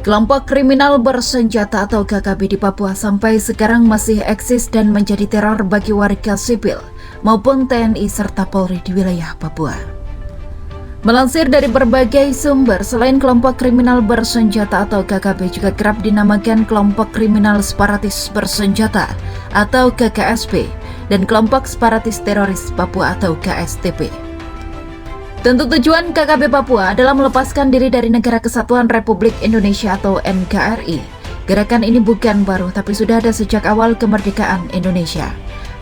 Kelompok kriminal bersenjata atau KKB di Papua sampai sekarang masih eksis dan menjadi teror bagi warga sipil maupun TNI serta Polri di wilayah Papua. Melansir dari berbagai sumber, selain kelompok kriminal bersenjata atau KKB juga kerap dinamakan kelompok kriminal separatis bersenjata atau KKSP dan kelompok separatis teroris Papua atau KSTP. Tentu tujuan KKB Papua adalah melepaskan diri dari Negara Kesatuan Republik Indonesia atau NKRI. Gerakan ini bukan baru tapi sudah ada sejak awal kemerdekaan Indonesia.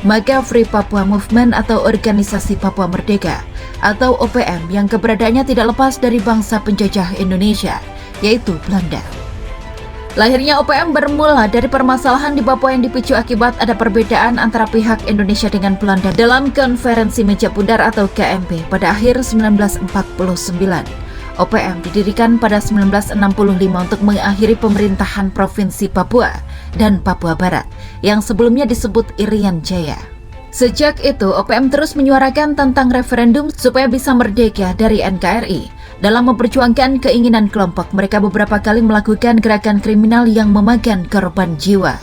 Maka Free Papua Movement atau Organisasi Papua Merdeka atau OPM yang keberadaannya tidak lepas dari bangsa penjajah Indonesia, yaitu Belanda. Lahirnya OPM bermula dari permasalahan di Papua yang dipicu akibat ada perbedaan antara pihak Indonesia dengan Belanda dalam Konferensi Meja Bundar atau KMP pada akhir 1949. OPM didirikan pada 1965 untuk mengakhiri pemerintahan Provinsi Papua dan Papua Barat yang sebelumnya disebut Irian Jaya. Sejak itu, OPM terus menyuarakan tentang referendum supaya bisa merdeka dari NKRI. Dalam memperjuangkan keinginan kelompok, mereka beberapa kali melakukan gerakan kriminal yang memakan korban jiwa.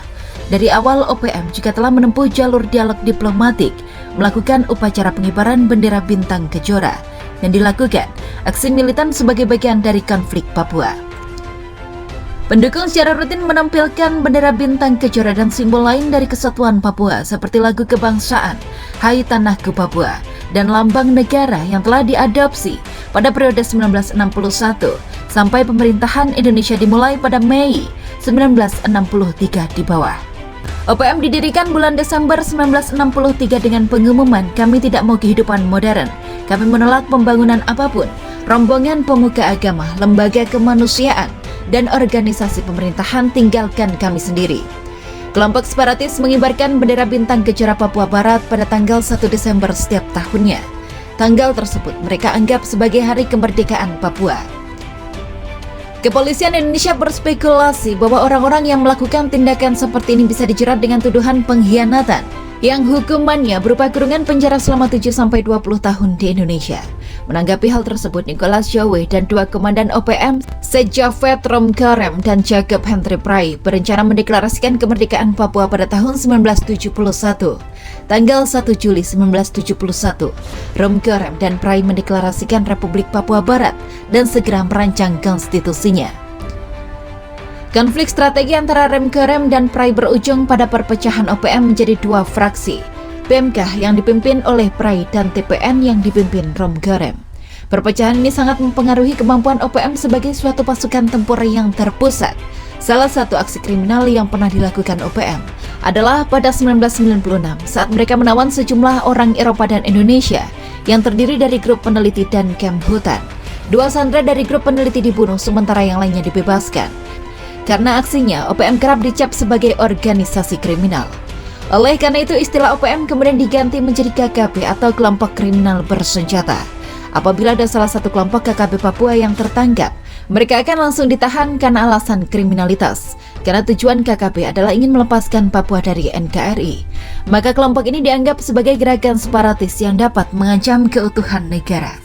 Dari awal, OPM juga telah menempuh jalur dialog diplomatik, melakukan upacara pengibaran bendera bintang kejora, dan dilakukan aksi militan sebagai bagian dari konflik Papua. Pendukung secara rutin menampilkan bendera bintang kejora dan simbol lain dari kesatuan Papua seperti lagu kebangsaan Hai Tanahku Papua dan lambang negara yang telah diadopsi pada periode 1961 sampai pemerintahan Indonesia dimulai pada Mei 1963 di bawah. OPM didirikan bulan Desember 1963 dengan pengumuman kami tidak mau kehidupan modern, kami menolak pembangunan apapun, rombongan pemuka agama, lembaga kemanusiaan, dan organisasi pemerintahan tinggalkan kami sendiri. Kelompok separatis mengibarkan bendera bintang kejora Papua Barat pada tanggal 1 Desember setiap tahunnya. Tanggal tersebut mereka anggap sebagai hari kemerdekaan Papua. Kepolisian Indonesia berspekulasi bahwa orang-orang yang melakukan tindakan seperti ini bisa dijerat dengan tuduhan pengkhianatan yang hukumannya berupa kurungan penjara selama 7-20 tahun di Indonesia. Menanggapi hal tersebut, Nicholas Jowe dan dua komandan OPM, Sejafet Romkarem dan Jacob Henry Prai, berencana mendeklarasikan kemerdekaan Papua pada tahun 1971. Tanggal 1 Juli 1971, Romkarem dan Prai mendeklarasikan Republik Papua Barat dan segera merancang konstitusinya. Konflik strategi antara Romkarem dan Prai berujung pada perpecahan OPM menjadi dua fraksi, PMK yang dipimpin oleh Prai dan TPN yang dipimpin Romkarem. Perpecahan ini sangat mempengaruhi kemampuan OPM sebagai suatu pasukan tempur yang terpusat. Salah satu aksi kriminal yang pernah dilakukan OPM adalah pada 1996 saat mereka menawan sejumlah orang Eropa dan Indonesia yang terdiri dari grup peneliti dan kamp hutan. Dua sandera dari grup peneliti dibunuh sementara yang lainnya dibebaskan. Karena aksinya, OPM kerap dicap sebagai organisasi kriminal. Oleh karena itu, istilah OPM kemudian diganti menjadi KKB atau kelompok kriminal bersenjata. Apabila ada salah satu kelompok KKB Papua yang tertangkap, mereka akan langsung ditahan karena alasan kriminalitas. Karena tujuan KKB adalah ingin melepaskan Papua dari NKRI. Maka kelompok ini dianggap sebagai gerakan separatis yang dapat mengancam keutuhan negara.